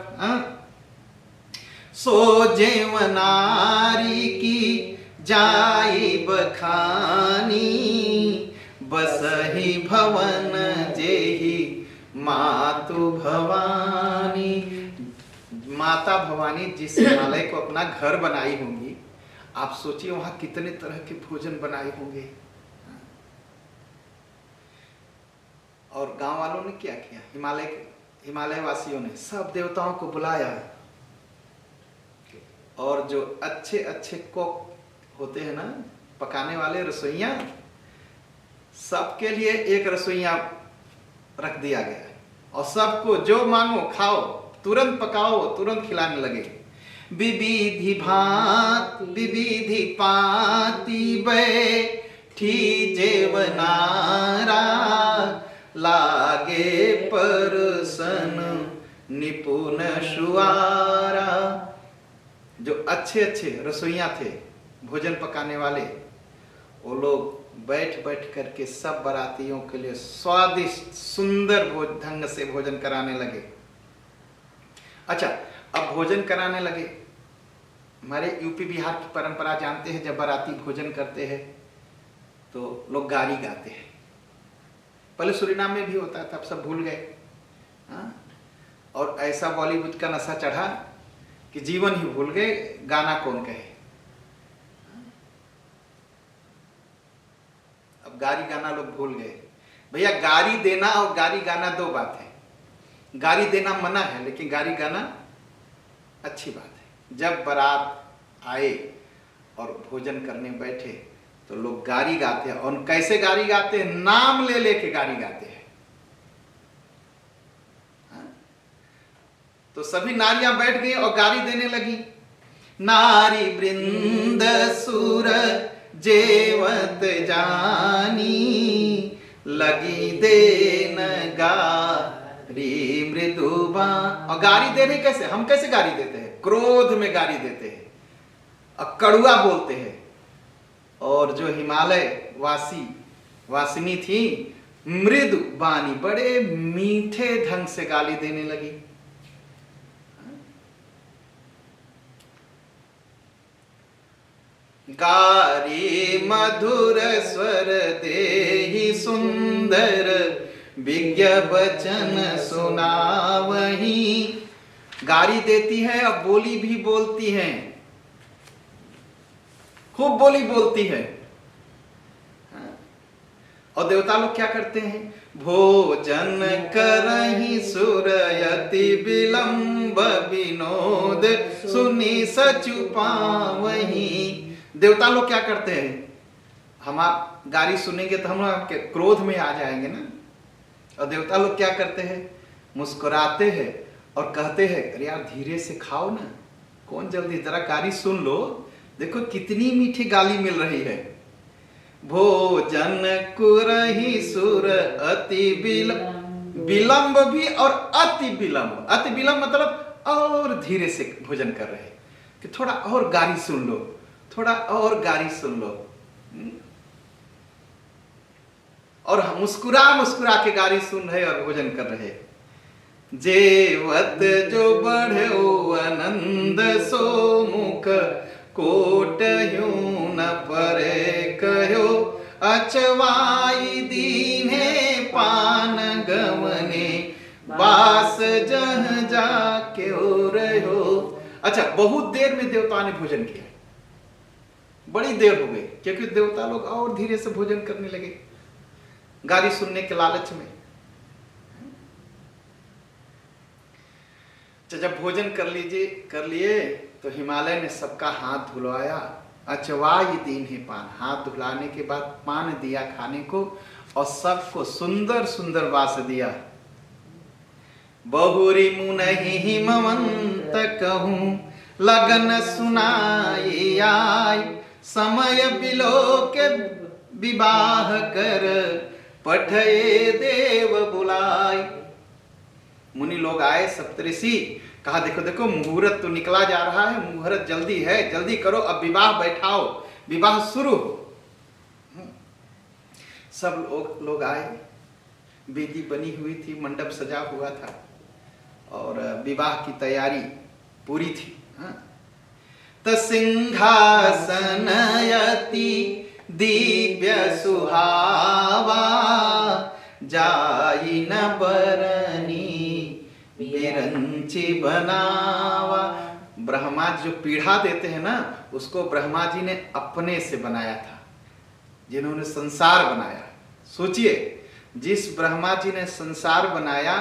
सो जेवनारी की जाई बखानी, बसहि भवन जेहि मातु भवानी। माता भवानी जिस हिमालय को अपना घर बनाई होंगी, आप सोचिए वहां कितने तरह के भोजन बनाए होंगे। और गांव वालों ने क्या किया, हिमालय वासियों ने सब देवताओं को बुलाया, और जो अच्छे अच्छे कुक होते हैं ना, पकाने वाले रसोइया, सबके लिए एक रसोइया रख दिया गया, और सबको जो मांगो खाओ, तुरंत पकाओ, तुरंत खिलाने लगे। विविधि पाती बैठी जेवनारा, लागे परसन निपुण सुआरा। जो अच्छे अच्छे रसोइया थे, भोजन पकाने वाले, वो लोग बैठ बैठ करके सब बारातियों के लिए स्वादिष्ट सुंदर ढंग से भोजन कराने लगे। अच्छा, अब भोजन कराने लगे। हमारे यूपी बिहार की परंपरा जानते हैं, जब बाराती भोजन करते हैं तो लोग गारी गाते हैं। पहले सुरीनाम में भी होता था, अब सब भूल गए। और ऐसा बॉलीवुड का नशा चढ़ा कि जीवन ही भूल गए, गाना कौन कहे। अब गारी गाना लोग भूल गए। भैया, गारी देना और गारी गाना दो बात है। गारी देना मना है, लेकिन गारी गाना अच्छी बात है। जब बारात आए और भोजन करने बैठे तो लोग गारी गाते हैं, और कैसे गारी गाते हैं, नाम ले लेके गारी गाते हैं। तो सभी नारियां बैठ गई और गारी देने लगी। नारी वृंद सुर जेवत जानी, लगी देन गारी मृदुबा। और गारी दे रही कैसे, हम कैसे गारी देते हैं, क्रोध में गारी देते हैं और कड़ुआ बोलते हैं। और जो हिमालय वासिनी थी, मृदु बानी, बड़े मीठे ढंग से गाली देने लगी। गारी मधुर स्वर देहि सुंदर, विज्ञ वचन सुनावही। गारी देती है और बोली भी बोलती है, खूब बोली बोलती है। और देवता लोग क्या करते हैं, भोजन करहि सुरयति विलंब विनोद, सुनी सचुपावही। देवता लोग क्या करते हैं, गाली सुनेंगे तो हम लोग आपके क्रोध में आ जाएंगे ना। और देवता लोग क्या करते हैं, मुस्कुराते हैं और कहते हैं अरे यार धीरे से खाओ ना, कौन जल्दी, जरा गाली सुन लो, देखो कितनी मीठी गाली मिल रही है। भोजन कुरहि सुर अति विलंब भी और अति विलंब, अति विलंब मतलब और धीरे से भोजन कर रहे कि थोड़ा और गाली सुन लो, थोड़ा और गाली सुन लो। और हम मुस्कुरा मुस्कुरा के गाली सुन रहे और भोजन कर रहे। जेवत जो बढ़ो आनंद सो मुख कोट यूं न परे कहो, अचवाई दीने पान गवने बास जह जाके रहो। अच्छा, बहुत देर में देवताओं ने भोजन किया, बड़ी देर हो गई, क्योंकि देवता लोग और धीरे से भोजन करने लगे गाली सुनने के लालच में। जब भोजन कर लिए तो हिमालय ने सबका हाथ धुलवाया। अचवाई दीन है पान, हाथ धुलाने के बाद पान दिया खाने को और सबको सुंदर सुंदर वास दिया। बहुरी मुनहि हिमवंत कहूं लगन सुनाई आय, समय बिलो के विवाह कर पठये देव बुलाय। मुनि लोग आए, सप्तऋषि, कहा देखो देखो मुहूर्त तो निकला जा रहा है, मुहूर्त जल्दी है, जल्दी करो, अब विवाह बैठाओ, विवाह शुरू हो। सब लोग आए, वेदी बनी हुई थी, मंडप सजा हुआ था और विवाह की तैयारी पूरी थी। त सिंहासन यति दिव्य सुहावा, जाई न बरनी बिरंची बनावा। ब्रह्मा जी जो पीढ़ा देते हैं ना, उसको ब्रह्मा जी ने अपने से बनाया था, जिन्होंने संसार बनाया। सोचिए, जिस ब्रह्मा जी ने संसार बनाया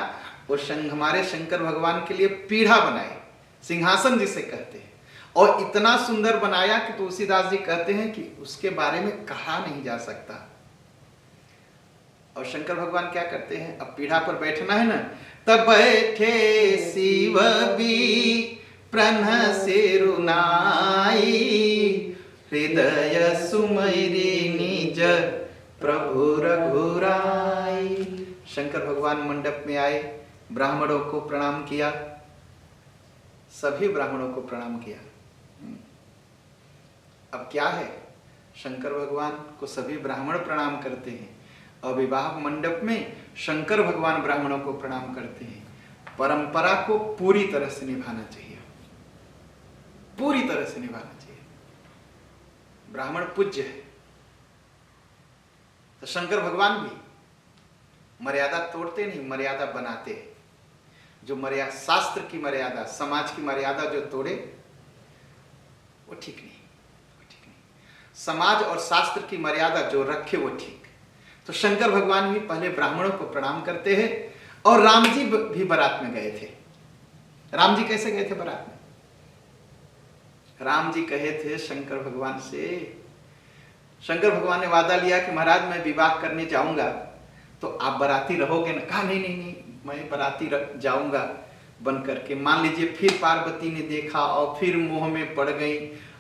वो हमारे शंकर भगवान के लिए पीढ़ा बनाए, सिंहासन जिसे कहते हैं, और इतना सुंदर बनाया कि तुलसीदास जी कहते हैं कि उसके बारे में कहा नहीं जा सकता। और शंकर भगवान क्या करते हैं, अब पीढ़ा पर बैठना है ना, तब बैठे शिव भी प्रन सिरुनाई, हृदय सुमरी निज प्रभु रघुराई। शंकर भगवान मंडप में आए, ब्राह्मणों को प्रणाम किया, सभी ब्राह्मणों को प्रणाम किया। अब क्या है, शंकर भगवान को सभी ब्राह्मण प्रणाम करते हैं और विवाह मंडप में शंकर भगवान ब्राह्मणों को प्रणाम करते हैं। परंपरा को पूरी तरह से निभाना चाहिए, पूरी तरह से निभाना चाहिए। ब्राह्मण पूज्य है, तो शंकर भगवान भी मर्यादा तोड़ते नहीं, मर्यादा बनाते हैं। जो मर्यादा, शास्त्र की मर्यादा, समाज की मर्यादा जो तोड़े वो ठीक नहीं, वो ठीक नहीं। समाज और शास्त्र की मर्यादा जो रखे वो ठीक। तो शंकर भगवान भी पहले ब्राह्मणों को प्रणाम करते हैं। और राम जी भी बारात में गए थे। राम जी कैसे गए थे बारात में? राम जी कहे थे शंकर भगवान से, शंकर भगवान ने वादा लिया कि महाराज मैं विवाह करने जाऊंगा तो आप बाराती रहोगे ना? कहा नहीं नहीं नहीं, मैं बाराती जाऊंगा बन करके। मान लीजिए फिर पार्वती ने देखा और फिर मोह में पड़ गई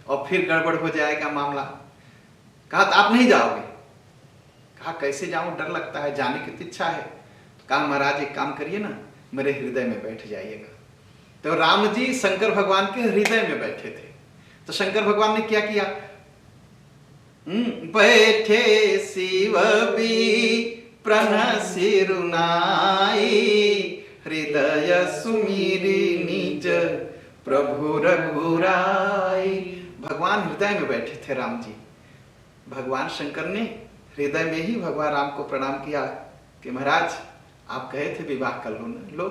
और फिर गड़बड़ हो जाएगा मामला। कहा तो आप नहीं जाओगे? कहा कैसे जाऊं, डर लगता है, जाने की तो इच्छा है। तो कहा महाराज एक काम करिए ना, मेरे हृदय में बैठ जाइएगा। तो राम जी शंकर भगवान के हृदय में बैठे थे। तो शंकर भगवान ने क्या किया, बैठे शिव भी प्रण सिरुनाई, हृदय सुमिरी निज प्रभु रघुराई। भगवान हृदय में बैठे थे राम जी। भगवान शंकर ने हृदय में ही भगवान राम को प्रणाम किया कि महाराज आप कहे थे विवाह कर लो ना, लो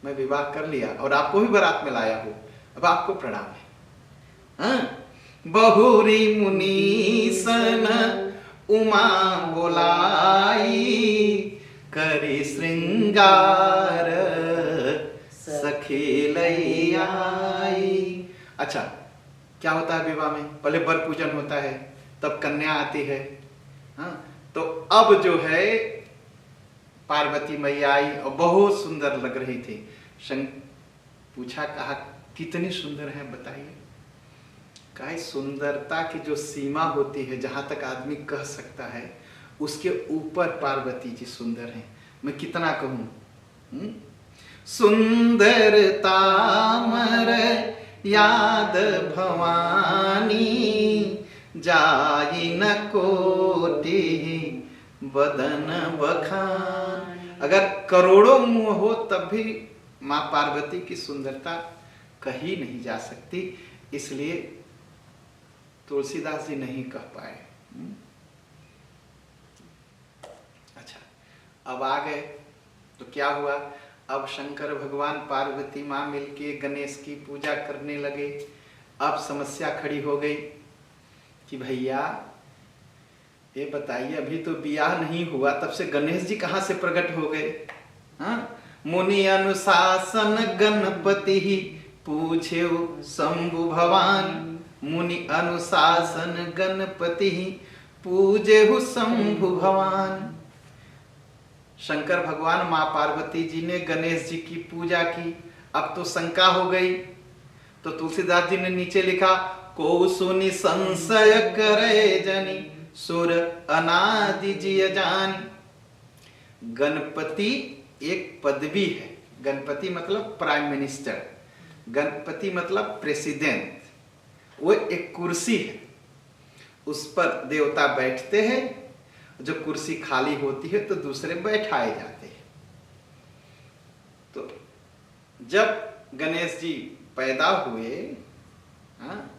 मैं विवाह कर लिया और आपको भी बारात में लाया हूं, अब आपको प्रणाम है। बहुरी मुनीसन उमा बोलाई, करी श्रृंगार सखी लई आई। अच्छा, क्या होता है विवाह में? पहले वर पूजन होता है, तब कन्या आती है, हाँ, अब जो है पार्वती मैया आई और बहुत सुंदर लग रही थी। पूछा, कहा कितनी सुंदर है बताइए। कहा सुंदरता की जो सीमा होती है, जहां तक आदमी कह सकता है, उसके ऊपर पार्वती जी सुंदर हैं। मैं कितना कहूं। सुंदरता मर याद भवानी, जाई न कोटि बदन बखान। अगर करोड़ों मुंह हो तब भी माँ पार्वती की सुंदरता कही नहीं जा सकती, इसलिए तुलसीदास जी नहीं कह पाए। अच्छा, अब आ गए तो क्या हुआ, अब शंकर भगवान पार्वती माँ मिलके गणेश की पूजा करने लगे। अब समस्या खड़ी हो गई कि भैया ये बताइए, अभी तो बियाह नहीं हुआ, तब से गणेश जी कहाँ से प्रकट हो गए। हाँ, मुनि अनुशासन गणपति ही पूछे शंभु भवान। मुनि अनुशासन गणपति ही पूजे शंभु भवान। शंकर भगवान माँ पार्वती जी ने गणेश जी की पूजा की। अब तो शंका हो गई, तो तुलसीदास जी ने नीचे लिखा, को सुनि संशय करे जनी, सुर अनादि जिय जानी। गणपति एक पदवी है। गणपति मतलब प्राइम मिनिस्टर, गणपति मतलब प्रेसिडेंट। वो एक कुर्सी है, उस पर देवता बैठते हैं। जो कुर्सी खाली होती है तो दूसरे बैठाए जाते हैं। तो जब गणेश जी पैदा हुए, हाँ,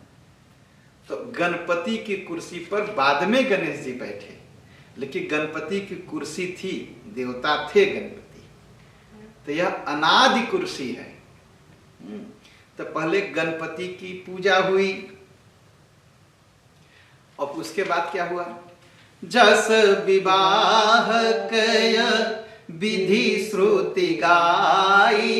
तो गणपति की कुर्सी पर बाद में गणेश जी बैठे, लेकिन गणपति की कुर्सी थी, देवता थे गणपति, तो यह अनादि कुर्सी है। तो पहले गणपति की पूजा हुई और उसके बाद क्या हुआ, जस विवाह कय विधि श्रुति गाई,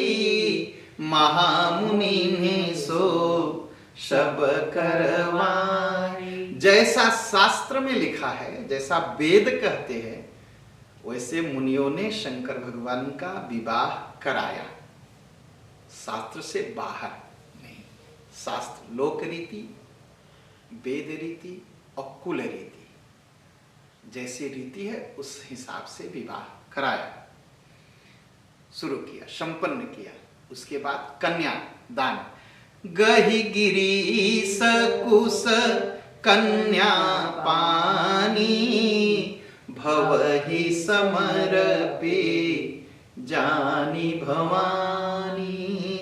महामुनि ने सो सब करवाई। जैसा शास्त्र में लिखा है, जैसा वेद कहते हैं, वैसे मुनियों ने शंकर भगवान का विवाह कराया, शास्त्र से बाहर नहीं। शास्त्र लोक रीति, वेद रीति और कुल रीति, जैसी रीति है उस हिसाब से विवाह कराया, शुरू किया, संपन्न किया। उसके बाद कन्या दान। गहि गिरीश कुश कन्या पानी, भवहि समर्पे जानी भवानी।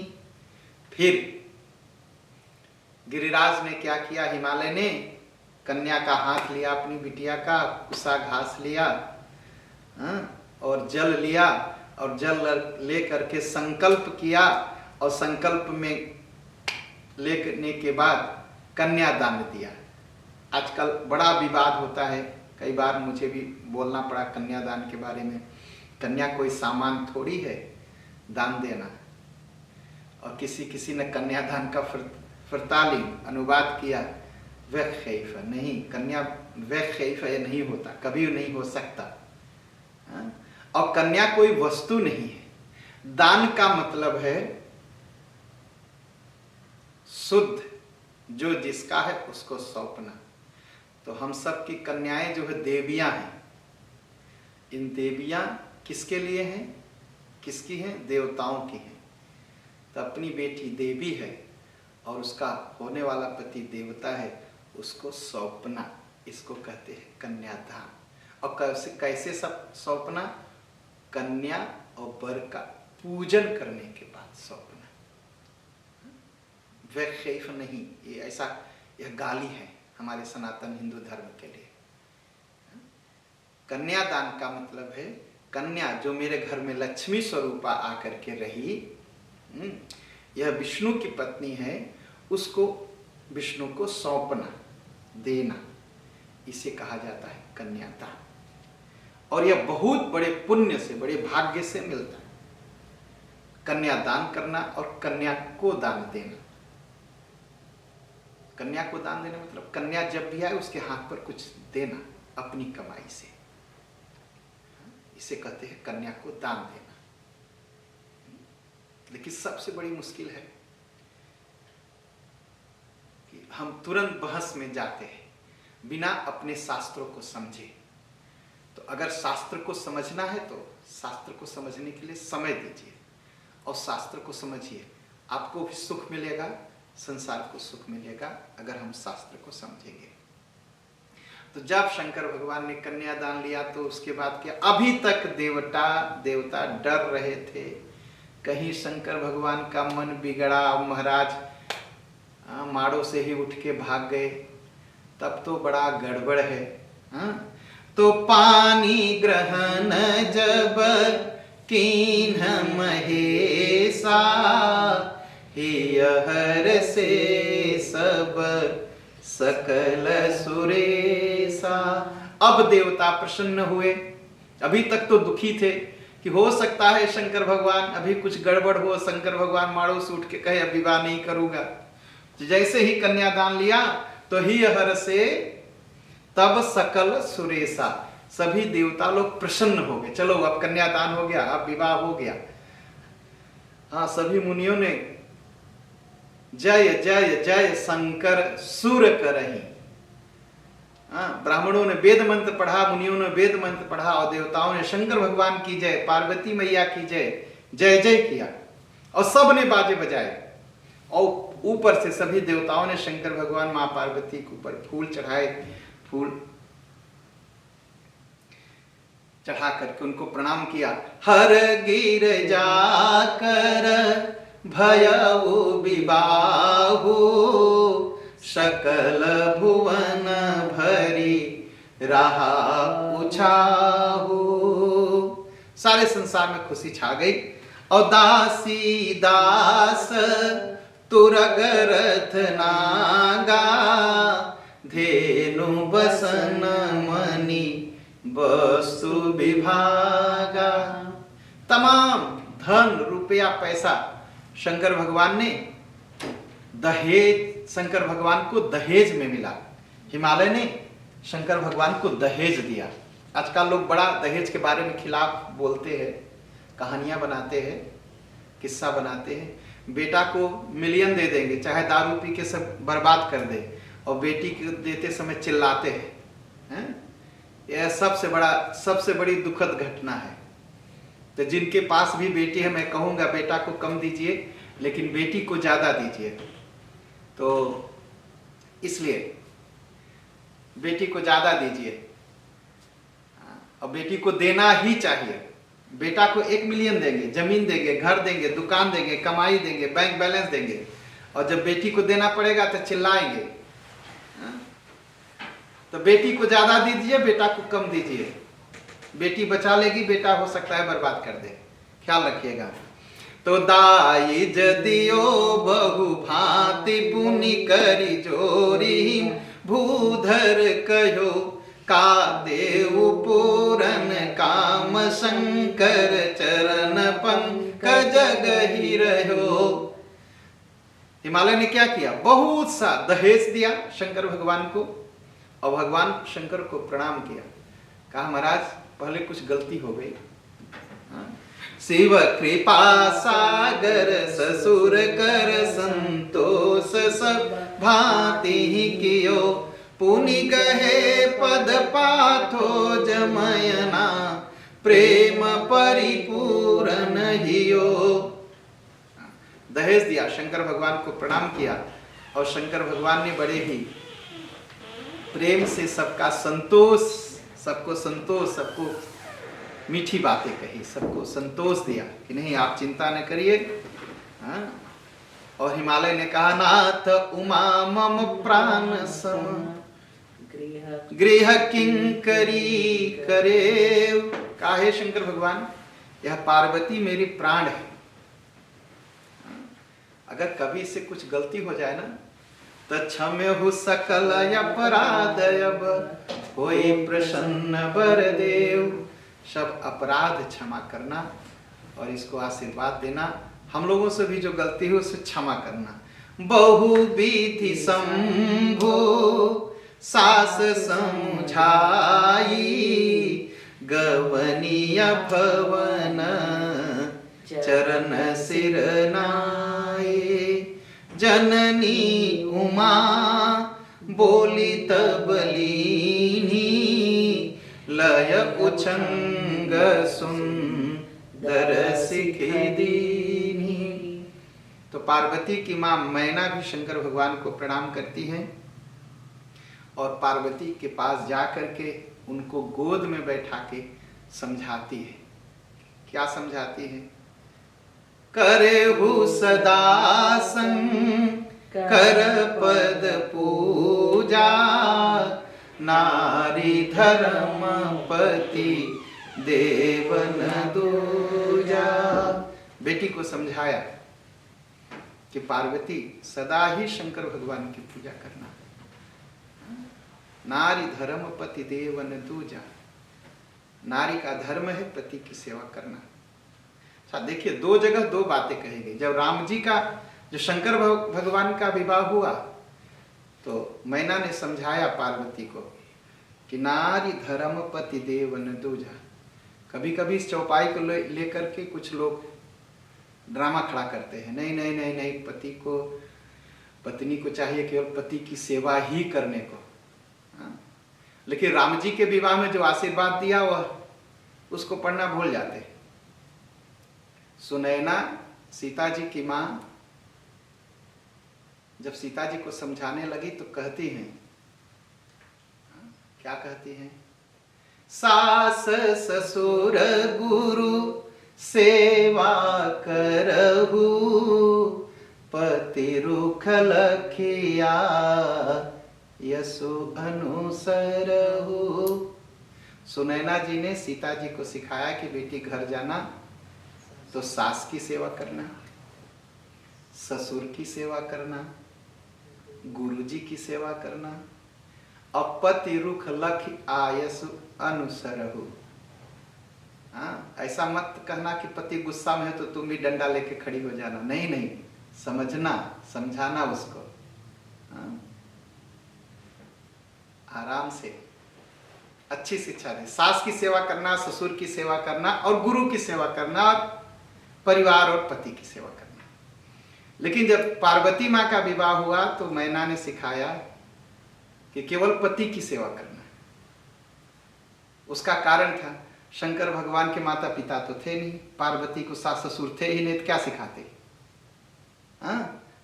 फिर गिरिराज ने क्या किया, हिमालय ने कन्या का हाथ लिया, अपनी बिटिया का कुसा घास लिया, और जल लिया, और जल ले करके संकल्प किया, और संकल्प में लेने के बाद कन्यादान दिया। आजकल बड़ा विवाद होता है, कई बार मुझे भी बोलना पड़ा कन्यादान के बारे में। कन्या कोई सामान थोड़ी है दान देना। और किसी ने कन्यादान का फरताली अनुवाद किया, वैखैफ नहीं, कन्या वैखैफ नहीं होता, कभी नहीं हो सकता। और कन्या कोई वस्तु नहीं है। दान का मतलब है शुद्ध, जो जिसका है उसको सौंपना। तो हम सब की कन्याएं जो है देवियां हैं। इन देवियां किसके लिए हैं, किसकी हैं, देवताओं की हैं। तो अपनी बेटी देवी है और उसका होने वाला पति देवता है, उसको सौंपना, इसको कहते हैं कन्यादान। और कैसे सब सौंपना, कन्या और वर का पूजन करने के बाद सौंपना। वैखैफ नहीं, ये ऐसा, यह गाली है हमारे सनातन हिंदू धर्म के लिए। कन्यादान का मतलब है कन्या जो मेरे घर में लक्ष्मी स्वरूपा आकर के रही, यह विष्णु की पत्नी है, उसको विष्णु को सौंपना, देना, इसे कहा जाता है कन्यादान। और यह बहुत बड़े पुण्य से, बड़े भाग्य से मिलता है, कन्यादान करना और कन्या को दान देना। कन्या को दान देना मतलब कन्या जब भी आए उसके हाथ पर कुछ देना अपनी कमाई से। इसे कहते हैं कन्या को दान देना। लेकिन सबसे बड़ी मुश्किल है कि हम तुरंत बहस में जाते हैं बिना अपने शास्त्रों को समझे। तो अगर शास्त्र को समझना है तो शास्त्र को समझने के लिए समय दीजिए और शास्त्र को समझिए। आपको भी सुख मिलेगा, संसार को सुख मिलेगा अगर हम शास्त्र को समझेंगे। तो जब शंकर भगवान ने कन्यादान लिया तो उसके बाद क्या, अभी तक देवता डर रहे थे कहीं शंकर भगवान का मन बिगड़ा और महाराज माड़ों से ही उठ के भाग गए, तब तो बड़ा गड़बड़ है। तो पानी ग्रहण जब कीन्ह महेशा, हियहर से सब सकल सुरेशा। अब देवता प्रसन्न हुए। अभी तक तो दुखी थे कि हो सकता है शंकर भगवान अभी कुछ गड़बड़ हो, शंकर भगवान माड़ों से उठ के कहे अब विवाह नहीं करूंगा। जैसे ही कन्यादान लिया तो हियहर से तब सकल सुरेशा, सभी देवता लोग प्रसन्न हो गए। चलो अब कन्यादान हो गया, अब विवाह हो गया। हाँ, सभी मुनियों ने जय जय जय शंकर सुर करही। ब्राह्मणों ने वेद मंत्र पढ़ा, मुनियों ने वेद मंत्र पढ़ा और देवताओं ने शंकर भगवान की जय, पार्वती मैया की जय, जय जय किया और सब ने बाजे बजाए। और ऊपर से सभी देवताओं ने शंकर भगवान मां पार्वती के ऊपर फूल चढ़ाए, फूल चढ़ा करके उनको प्रणाम किया। हर गिर जाकर भयउ विबाहु, सकल भुवन भरी रहा उछाहु। सारे संसार में खुशी छा गई। और दासी दास तुरग रथ नागा, धेनु बसन मणि वस्तु विभागा। तमाम धन रुपया पैसा शंकर भगवान ने दहेज, शंकर भगवान को दहेज में मिला। हिमालय ने शंकर भगवान को दहेज दिया। आजकल लोग बड़ा दहेज के बारे में खिलाफ बोलते हैं, कहानियां बनाते हैं, किस्सा बनाते हैं। बेटा को मिलियन दे देंगे, चाहे दारू पी के सब बर्बाद कर दे, और बेटी को देते समय चिल्लाते हैं। यह सबसे बड़ी दुखद घटना है। तो जिनके पास भी बेटी है, मैं कहूँगा बेटा को कम दीजिए लेकिन बेटी को ज़्यादा दीजिए। तो इसलिए बेटी को ज़्यादा दीजिए और बेटी को देना ही चाहिए। बेटा को 1 मिलियन देंगे, जमीन देंगे, घर देंगे, दुकान देंगे, कमाई देंगे, बैंक बैलेंस देंगे, और जब बेटी को देना पड़ेगा तो चिल्लाएंगे। तो बेटी को ज्यादा दीजिए, बेटा को कम दीजिए। बेटी बचा लेगी, बेटा हो सकता है बर्बाद कर दे, ख्याल रखिएगा। तो दाई जदियो बहु भांति पुनि करी जोरी, भूधर कहो का देव पूरन काम, शंकर चरण पंकज गहि रहो। हिमालय ने क्या किया, बहुत सा दहेज दिया शंकर भगवान को, और भगवान शंकर को प्रणाम किया। कहा महाराज पहले कुछ गलती हो गई। शिव कृपा सागर ससुर कर संतोष, सब भांति ही कियो, पुनि गहे पद पाथो जमयना, प्रेम परिपूरन हियो। दहेज दिया, शंकर भगवान को प्रणाम किया, और शंकर भगवान ने बड़े ही प्रेम से सबका संतोष, सबको मीठी बातें कही, सबको संतोष दिया कि नहीं आप चिंता न करिए। और हिमालय ने कहा नाथ उमा मम प्राण सम, गृह किंकरी करे। काहे शंकर भगवान, यह पार्वती मेरी प्राण है, अगर कभी इससे कुछ गलती हो जाए ना तो क्षम्यहु सकल अपराध, अब होई प्रसन्न बर देव। सब अपराध क्षमा करना और इसको आशीर्वाद देना, हम लोगों से भी जो गलती हो उसे क्षमा करना। बहु विधि शंभु सास समझाई, गवनी भवन चरण सिर नाए। जननी उमा बोली तब लीनी, लय उछंग सुंदर सिखी दीनी। तो पार्वती की मां मैना भी शंकर भगवान को प्रणाम करती है और पार्वती के पास जाकर के उनको गोद में बैठा के समझाती है। क्या समझाती है? करेहु सदा कर पद पूजा, नारी धर्म पति देवन दूजा। बेटी को समझाया कि पार्वती सदा ही शंकर भगवान की पूजा करना, नारी धर्म पति देवन दूजा। नारी का धर्म है पति की सेवा करना। अच्छा देखिए, दो जगह दो बातें कही गई। जब राम जी का जो शंकर भगवान का विवाह हुआ तो मैना ने समझाया पार्वती को कि नारी धर्म पति देवन दूजा। कभी कभी इस चौपाई को लेकर के कुछ लोग ड्रामा खड़ा करते हैं, नहीं नहीं नहीं नहीं, पत्नी को चाहिए केवल पति की सेवा ही करने को। लेकिन राम जी के विवाह में जो आशीर्वाद दिया वह उसको पढ़ना भूल जाते। सुनैना सीता जी की मां जब सीता जी को समझाने लगी तो कहती हैं, क्या कहती हैं? सास ससुर गुरु सेवा करहु, पति रुख लखिया यसु अनुसरहु। सुनैना जी ने सीता जी को सिखाया कि बेटी घर जाना तो सास की सेवा करना, ससुर की सेवा करना, गुरु जी की सेवा करना, अपति रुख लख आयसु अनुसरहु। ऐसा मत कहना कि पति गुस्सा में है तो तुम भी डंडा लेके खड़ी हो जाना। नहीं नहीं, समझना, समझाना उसको। आराम से अच्छी शिक्षा दे। सास की सेवा करना, ससुर की सेवा करना और गुरु की सेवा करना और परिवार और पति की सेवा करना। लेकिन जब पार्वती माँ का विवाह हुआ तो मैना ने सिखाया कि केवल पति की सेवा करना। उसका कारण था शंकर भगवान के माता पिता तो थे नहीं, पार्वती को सास ससुर थे ही नहीं, तो क्या सिखाते?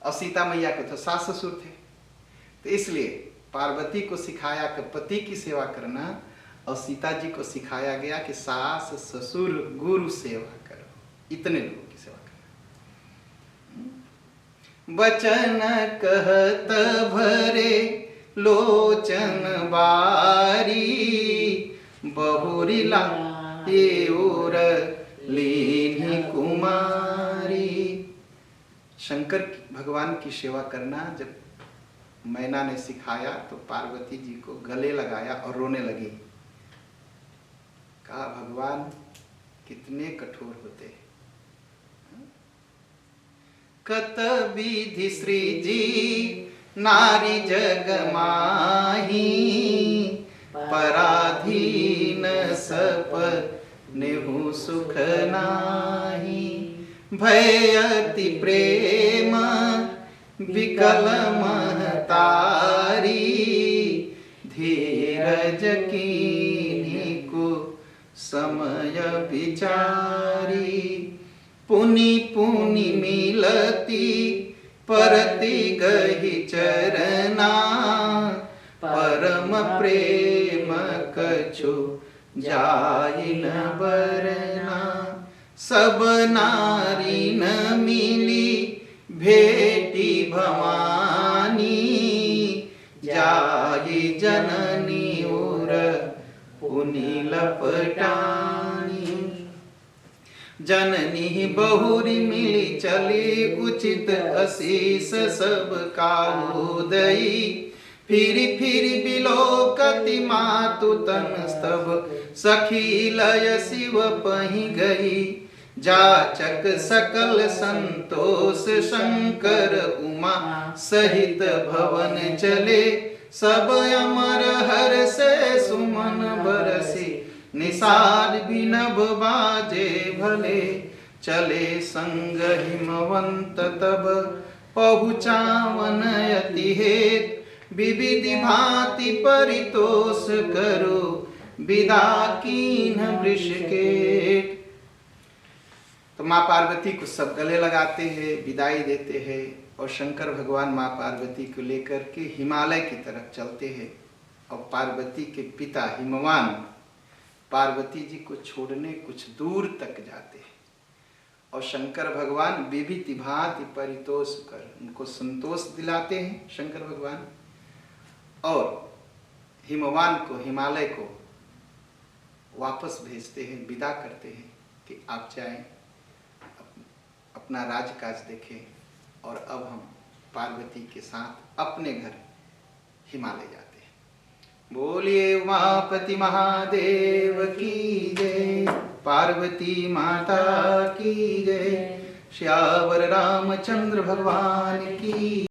और सीता मैया को तो सास ससुर थे। तो इसलिए पार्वती को सिखाया कि पति की सेवा करना और सीता जी को सिखाया गया कि सास ससुर गुरु सेवा करो, इतने लोगों की सेवा करना। बचन कहत भरे लोचन बारी, बहुरी लाउर लीनी कुमारी। शंकर भगवान की सेवा करना जब मैना ने सिखाया तो पार्वती जी को गले लगाया और रोने लगी। कहा भगवान कितने कठोर होते हैं। कत विधि श्री जी नारी जग माही, पराधीन सप नेहु सुख नाही। भय अति प्रेम विकल महतारी, धीरज कीन्ही को समय विचारी। पुनि पुनि मिलती परति गहि चरना, परम प्रेम कछु जाहि न बरना। सब नारी न मिली भेटी भवानी, जाहि जननी उर पुनि लपटानी। जननी बहुरी मिली चली उचित अशीष सब काहू दई। फिरी फिरी बिलोकति मातु तन स्तभ, सखी लय शिव पहि गई। जाचक सकल संतोष शंकर उमा सहित भवन चले। सब अमर हर से सुमन बरसी निषाद बिनब बाजे भले, चले संग हिमवंत तब, पहुँचावन अति हेत, विविधि भांति परितोष करो, विदा कीन्ह वृषकेट। तो माँ पार्वती को सब गले लगाते हैं, विदाई देते हैं, और शंकर भगवान माँ पार्वती को लेकर के हिमालय की तरफ चलते हैं। और पार्वती के पिता हिमवान पार्वती जी को छोड़ने कुछ दूर तक जाते हैं, और शंकर भगवान विविधि भांति परितोष कर उनको संतोष दिलाते हैं शंकर भगवान, और हिमवान को, हिमालय को वापस भेजते हैं, विदा करते हैं कि आप जाएं, अपना राजकाज देखें, और अब हम पार्वती के साथ अपने घर हिमालय जाते हैं। बोलिए उमापति महादेव की जय, पार्वती माता की जय, श्यावर रामचंद्र भगवान की